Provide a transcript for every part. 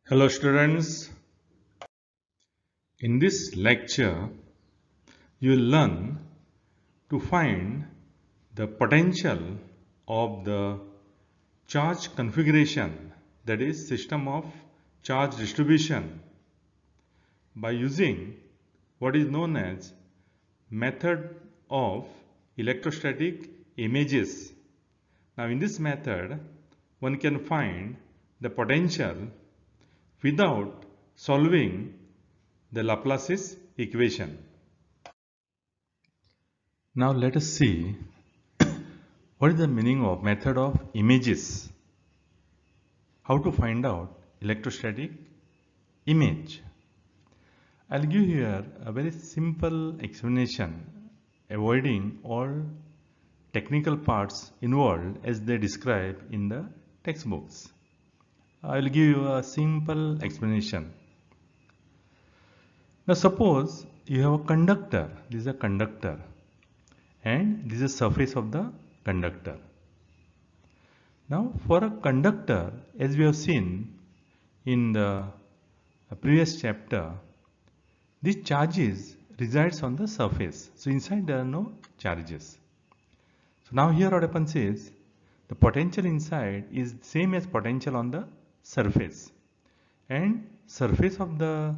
Hello students, in this lecture you will learn to find the potential of the charge configuration, that is system of charge distribution, by using what is known as method of electrostatic images. Now in this method one can find the potential without solving the Laplace's equation. Now let us see what is the meaning of method of images. How to find out electrostatic image. I'll give here a very simple explanation, avoiding all technical parts involved as they describe in the textbooks. I'll give you a simple explanation. Now suppose you have a conductor, this is a conductor, and this is the surface of the conductor. Now for a conductor, as we have seen in the previous chapter, these charges resides on the surface. So inside there are no charges. So now here what happens is the potential inside is same as potential on the surface, and surface of the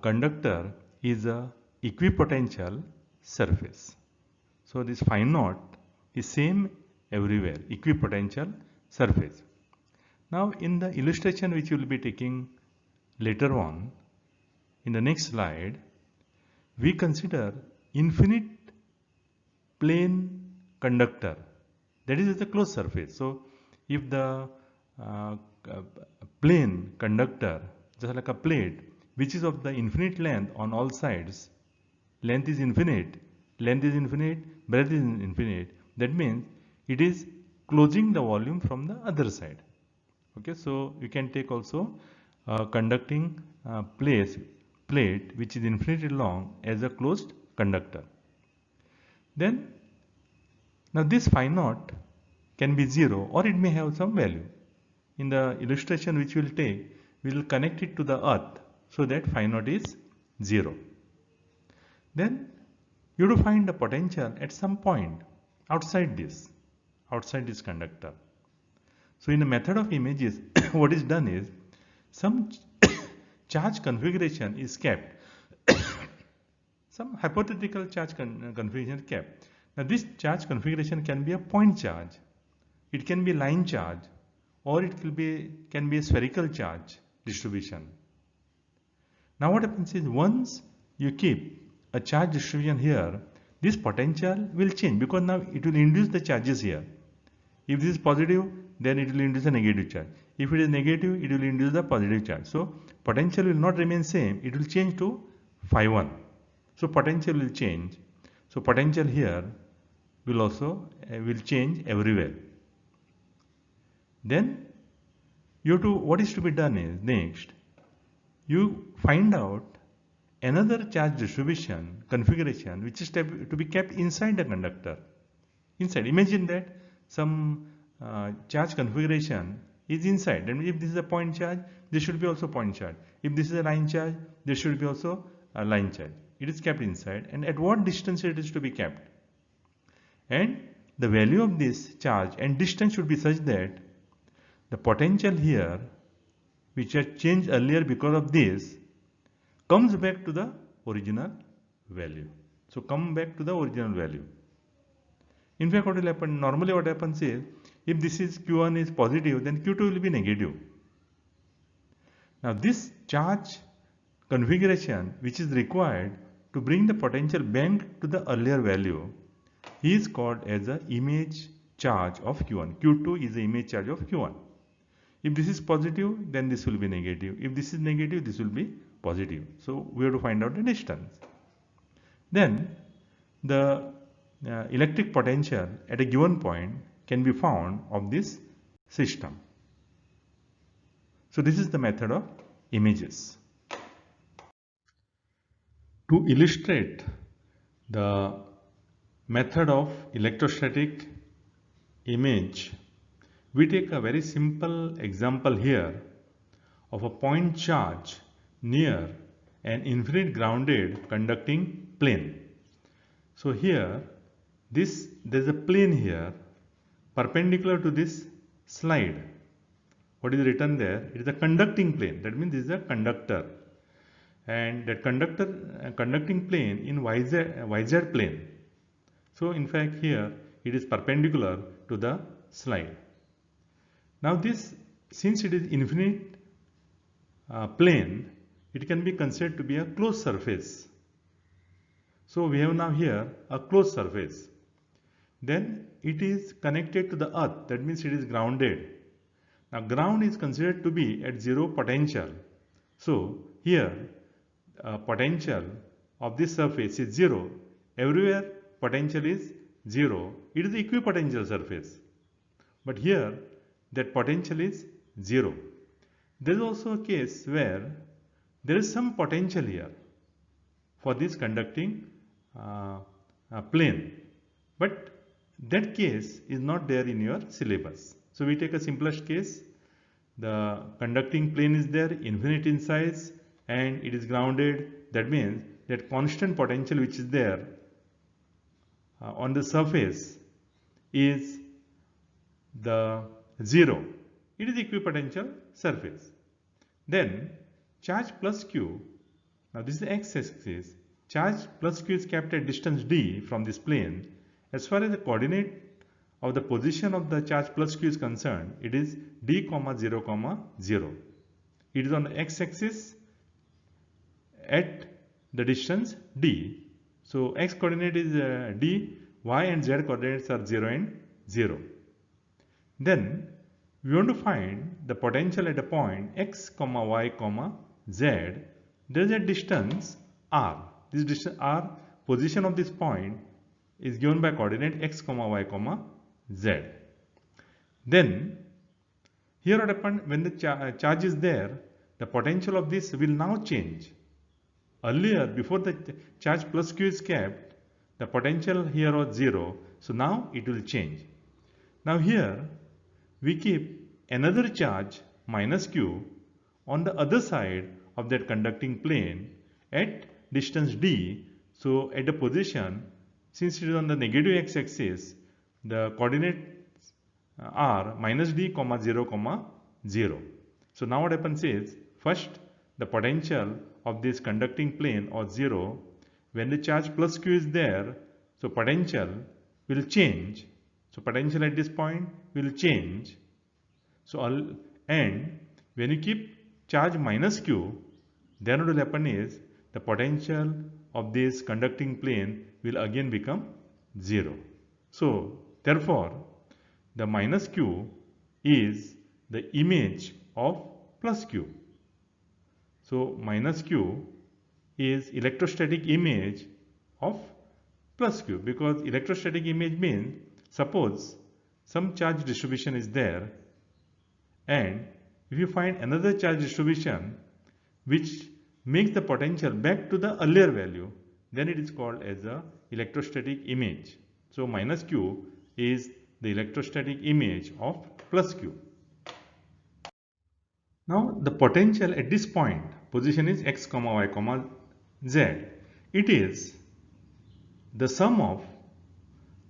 conductor is a equipotential surface. So this phi naught is same everywhere, equipotential surface. Now in the illustration which we will be taking later on, in the next slide, we consider infinite plane conductor, that is the closed surface. So if the plane conductor, just like a plate, which is of the infinite length on all sides, length is infinite, breadth is infinite, that means it is closing the volume from the other side. Okay, so you can take also a conducting plate which is infinitely long as a closed conductor. Then now this phi naught can be 0 or it may have some value. In the illustration which we will take, we will connect it to the earth so that phi naught is 0. Then you have to find the potential at some point outside this conductor. So in the method of images, what is done is some charge configuration is kept. Some hypothetical charge configuration is kept. Now this charge configuration can be a point charge, it can be line charge, or it can be a spherical charge distribution. Now what happens is once you keep a charge distribution here, this potential will change because now it will induce the charges here. If this is positive, then it will induce a negative charge. If it is negative, it will induce the positive charge. So potential will not remain same, it will change to phi 1. So potential will change. So potential here will also will change everywhere. Then what is to be done is next, you find out another charge distribution configuration which is to be kept inside the conductor. Inside, imagine that some charge configuration is inside. And if this is a point charge, this should be also point charge. If this is a line charge, this should be also a line charge. It is kept inside, and at what distance it is to be kept. And the value of this charge and distance should be such that the potential here, which had changed earlier because of this, comes back to the original value. So come back to the original value. In fact, what will happen? Normally what happens is, if this is Q1 is positive, then Q2 will be negative. Now this charge configuration which is required to bring the potential back to the earlier value is called as the image charge of Q1. Q2 is the image charge of Q1. If this is positive, then this will be negative. If this is negative, this will be positive. So we have to find out the distance. Then the electric potential at a given point can be found of this system. So this is the method of images. To illustrate the method of electrostatic image, we take a very simple example here of a point charge near an infinite grounded conducting plane. So here there is a plane here perpendicular to this slide. What is written there? It is a conducting plane. That means this is a conductor, and that conducting plane in YZ plane. So in fact here it is perpendicular to the slide. Now this, since it is infinite plane, it can be considered to be a closed surface. So we have now here a closed surface. Then it is connected to the earth. That means it is grounded. Now ground is considered to be at zero potential. So here potential of this surface is zero. Everywhere potential is zero. It is equipotential surface. But here that potential is zero. There is also a case where there is some potential here for this conducting plane. But that case is not there in your syllabus. So we take a simplest case. The conducting plane is there, infinite in size, and it is grounded. That means that constant potential which is there on the surface is the zero. It is equipotential surface. Then charge plus q. Now this is the x-axis. Charge plus q is kept at distance d from this plane. As far as the coordinate of the position of the charge plus q is concerned, it is d, 0, 0. It is on the x-axis at the distance d. So x coordinate is d, y and z coordinates are 0 and 0. Then we want to find the potential at a point x, y, z. There is a distance r. This distance r, position of this point is given by coordinate x, y, z. Then here at a point when the charge is there, the potential of this will now change. Earlier, before the charge plus q is kept, the potential here was 0. So now it will change. Now here we keep another charge minus q on the other side of that conducting plane at distance d. So at the position, since it is on the negative x-axis, the coordinates are minus d, 0, 0. So now what happens is, first the potential of this conducting plane or 0, when the charge plus q is there, so potential will change. So potential at this point will change. So and when you keep charge minus q, then what will happen is the potential of this conducting plane will again become 0. So therefore the minus q is the image of plus q. So minus q is electrostatic image of plus q, because electrostatic image means suppose some charge distribution is there, and if you find another charge distribution which makes the potential back to the earlier value, then it is called as a electrostatic image. So minus q is the electrostatic image of plus q. Now the potential at this point, position is x, y, z. It is the sum of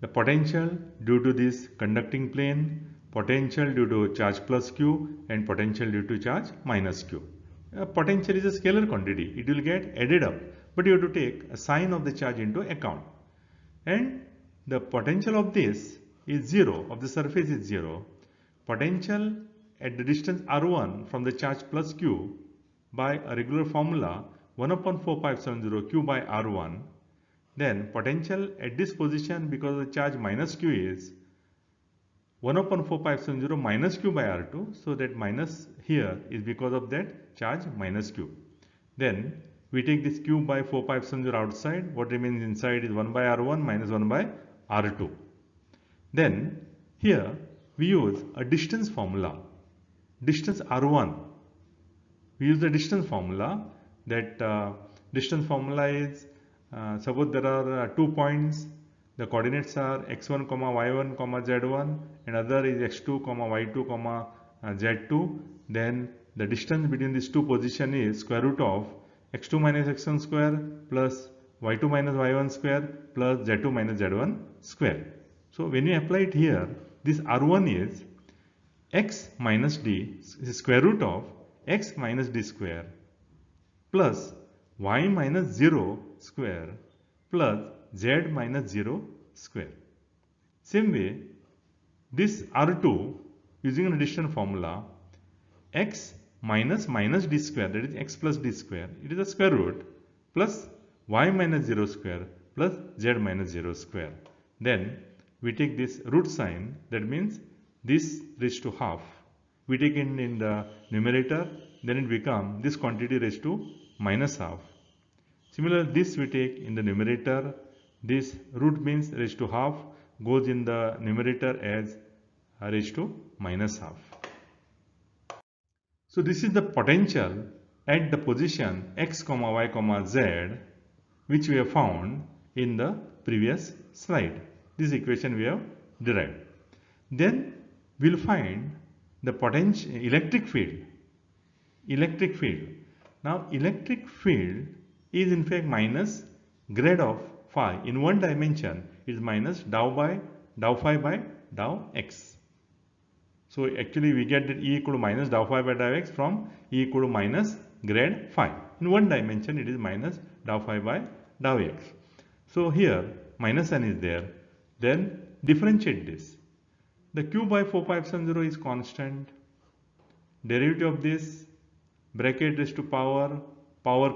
the potential due to this conducting plane, potential due to charge plus q, and potential due to charge minus q. Potential is a scalar quantity. It will get added up, but you have to take a sign of the charge into account. And the potential of this is 0, of the surface is 0. Potential at the distance r1 from the charge plus q by a regular formula 1 upon 4,570 q by r1. Then potential at this position because of the charge minus q is 1 upon 4,570 minus q by r2. So that minus here is because of that charge minus q. Then we take this q by 4,570 outside. What remains inside is 1 by r1 minus 1 by r2. Then here we use a distance formula. Distance r1. We use the distance formula. That distance formula is, suppose there are 2 points. The coordinates are x1, y1, z1, and other is x2, y2, z2. Then the distance between these two positions is square root of x2 minus x1 square plus y2 minus y1 square plus z2 minus z1 square. So when you apply it here, this R1 is x minus d, square root of x minus d square plus y minus 0 square plus z minus 0 square. Same way, this R2 using an addition formula, x minus d square, that is x plus d square, it is a square root, plus y minus 0 square plus z minus 0 square. Then we take this root sign, that means this raised to half. We take it in the numerator, then it becomes this quantity raised to minus half. Similarly, this we take in the numerator, this root means raised to half goes in the numerator as raised to minus half. So this is the potential at the position x, y, z, which we have found in the previous slide. This equation we have derived. Then we will find the potential electric field. Electric field. Now electric field is in fact minus grad of phi. In one dimension it is minus dou phi by dou x. So actually we get that E equal to minus dou phi by dou x from E equal to minus grad phi. In one dimension it is minus dou phi by dou x. So here minus sign is there. Then differentiate this. The q by 4 pi epsilon 0 is constant. Derivative of this, bracket raised to power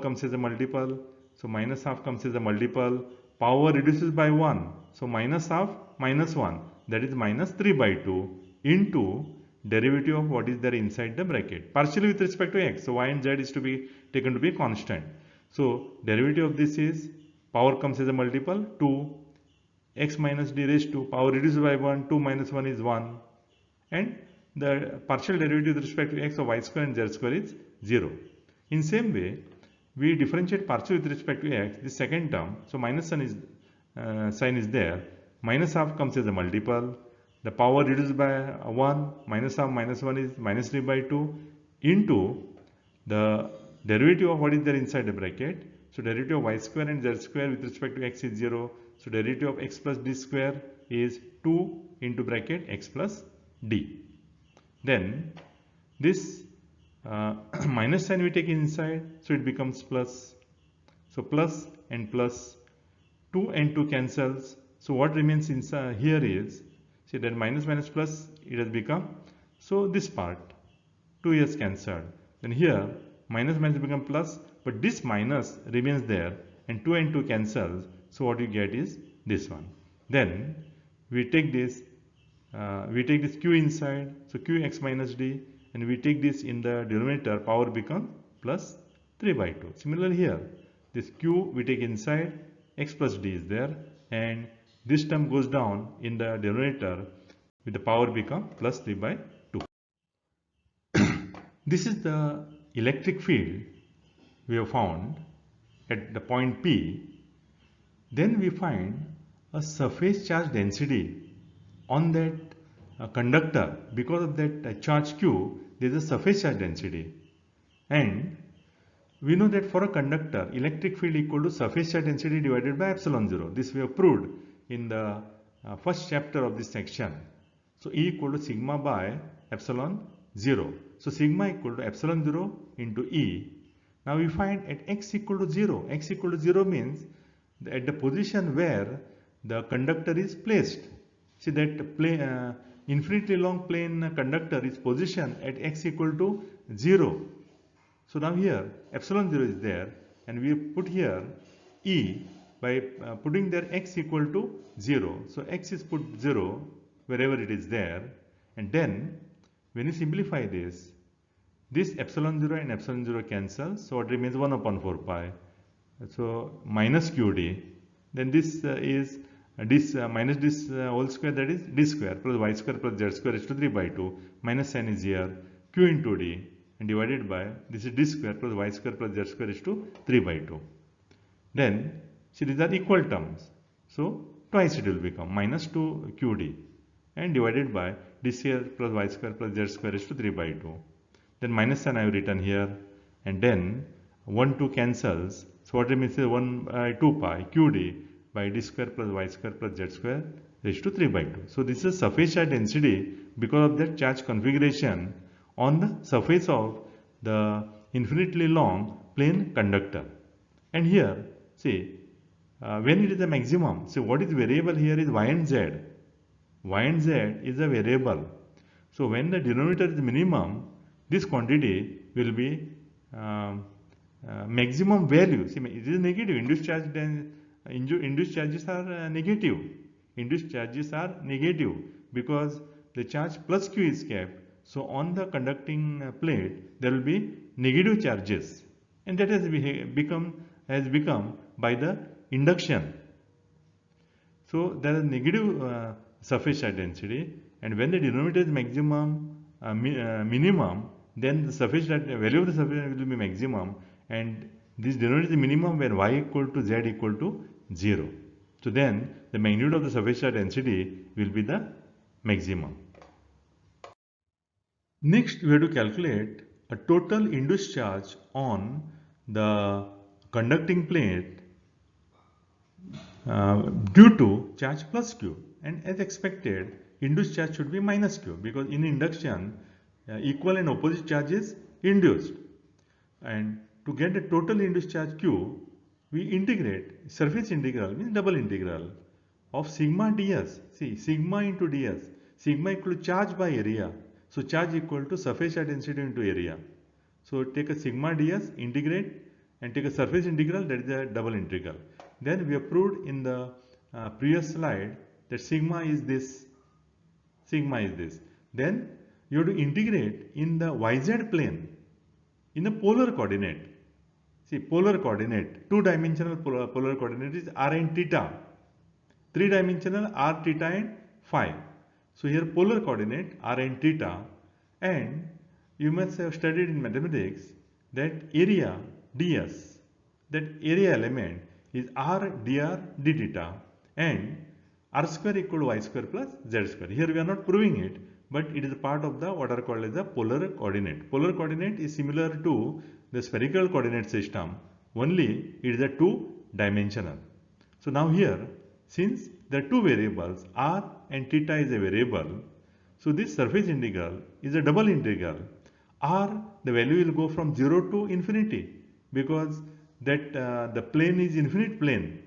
comes as a multiple. So minus half comes as a multiple. Power reduces by 1. So minus half minus 1, that is minus 3 by 2 into derivative of what is there inside the bracket, partially with respect to x. So y and z is to be taken to be constant. So derivative of this is power comes as a multiple 2, x minus d raised to power reduced by 1, 2 minus 1 is 1, and the partial derivative with respect to x of y square and z square is 0. In same way, we differentiate partial with respect to x, the second term. So minus sign is there. Minus half comes as a multiple. The power reduced by 1, minus half minus 1 is minus 3 by 2 into the derivative of what is there inside the bracket. So derivative of y square and z square with respect to x is 0. So derivative of x plus d square is 2 into bracket x plus d. Then this minus sign we take inside, so it becomes plus. So plus and plus, 2 and 2 cancels. So what remains inside here is, see that minus minus plus, it has become, so this part 2 is cancelled. Then here minus minus become plus, but this minus remains there and 2 and 2 cancels. So what you get is this one. Then we take this q inside, so q x minus d, and we take this in the denominator, power becomes plus 3 by 2. Similarly here, this q we take inside, x plus d is there, and this term goes down in the denominator with the power become plus 3 by 2. This is the electric field we have found at the point P. Then we find a surface charge density on that conductor. Because of that charge Q, there is a surface charge density. And we know that for a conductor, electric field equal to surface charge density divided by epsilon 0. This we have proved in the first chapter of this section. So E equal to sigma by epsilon 0. So sigma equal to epsilon 0 into E. Now we find at x equal to 0. X equal to 0 means at the position where the conductor is placed. See that infinitely long plane conductor is positioned at x equal to 0. So now here epsilon 0 is there, and we put here E by putting there x equal to 0. So x is put 0 wherever it is there, and then when you simplify this epsilon 0 and epsilon 0 cancel, so it remains 1 upon 4 pi. So minus qd, then this is minus this whole square, that is d square plus y square plus z square is to 3 by 2, minus sign is here, q into d, and divided by this is d square plus y square plus z square is to 3 by 2. Then see these are equal terms, so twice it will become minus 2 qd and divided by d square plus y square plus z square is to 3 by 2. then minus sign I have written here, and then 1 2 cancels. So what it means is 1 by 2 pi qd by d square plus y square plus z square raised to 3 by 2. So this is surface charge density because of that charge configuration on the surface of the infinitely long plane conductor. And here, see, when it is the maximum, so what is variable here is y and z. Y and z is a variable. So when the denominator is minimum, this quantity will be maximum value. See, it is negative. Induced charges are negative. Induced charges are negative because the charge plus q is kept. So on the conducting plate, there will be negative charges, and that has become by the induction. So there is negative surface charge density, and when the denominator is maximum, minimum, then the surface value of the surface will be maximum, and this denominator is minimum when y equal to z equal to 0. So then the magnitude of the surface charge density will be the maximum. Next, we have to calculate a total induced charge on the conducting plate due to charge plus q, and as expected, induced charge should be minus q because in induction equal and opposite charges induced, and to get the total induced charge q, we integrate. Surface integral means double integral of sigma ds. See, sigma into ds, sigma equal to charge by area, so charge equal to surface charge density into area. So take a sigma ds, integrate, and take a surface integral, that is a double integral. Then we have proved in the previous slide that sigma is this, sigma is this. Then you have to integrate in the yz plane in the polar coordinate. See, polar coordinate, two-dimensional polar coordinate is r and theta, three-dimensional r, theta and phi. So here polar coordinate r and theta, and you must have studied in mathematics that area ds, that area element is r dr d theta, and r square equal to y square plus z square. Here we are not proving it, but it is a part of the what are called as the polar coordinate. Polar coordinate is similar to the spherical coordinate system, only it is a two-dimensional. So now here, since the two variables r and theta is a variable, so this surface integral is a double integral. R, the value will go from 0 to infinity because that the plane is infinite plane,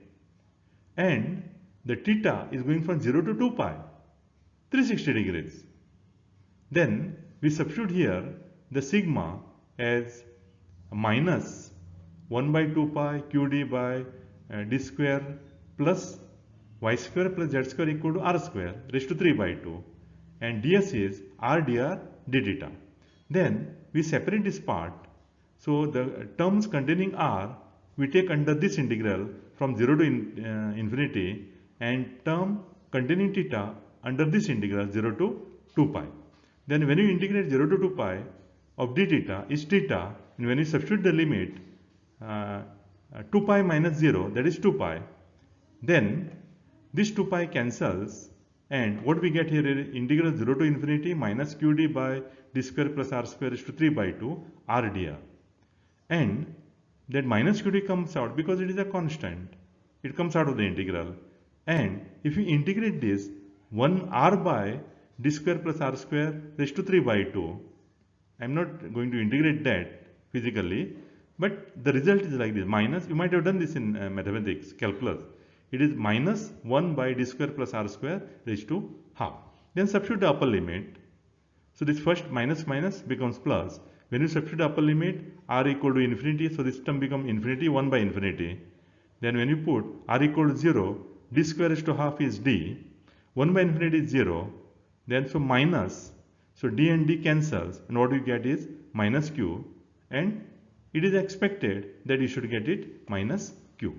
and the theta is going from 0 to 2 pi, 360 degrees. Then we substitute here the sigma as minus 1 by 2 pi qd by d square plus y square plus z square equal to r square raised to 3 by 2, and ds is r dr d theta. Then we separate this part. So the terms containing r we take under this integral from 0 to infinity, and term containing theta under this integral 0 to 2 pi. Then when you integrate 0 to 2 pi of d theta is theta, and when you substitute the limit 2 pi minus 0, that is 2 pi, then this 2 pi cancels, and what we get here is integral 0 to infinity minus qd by d square plus r square is to 3 by 2 r dr, and that minus qd comes out because it is a constant, it comes out of the integral. And if you integrate this 1 r by d square plus r square raised to 3 by 2, I am not going to integrate that physically, but the result is like this, minus, you might have done this in mathematics, calculus, it is minus 1 by d square plus r square raised to half. Then substitute the upper limit. So this first minus minus becomes plus. When you substitute the upper limit, r equal to infinity, so this term becomes infinity, 1 by infinity. Then when you put r equal to 0, d square raised to half is d, 1 by infinity is 0, then so minus, so d and d cancels, and what you get is minus q, and it is expected that you should get it minus q.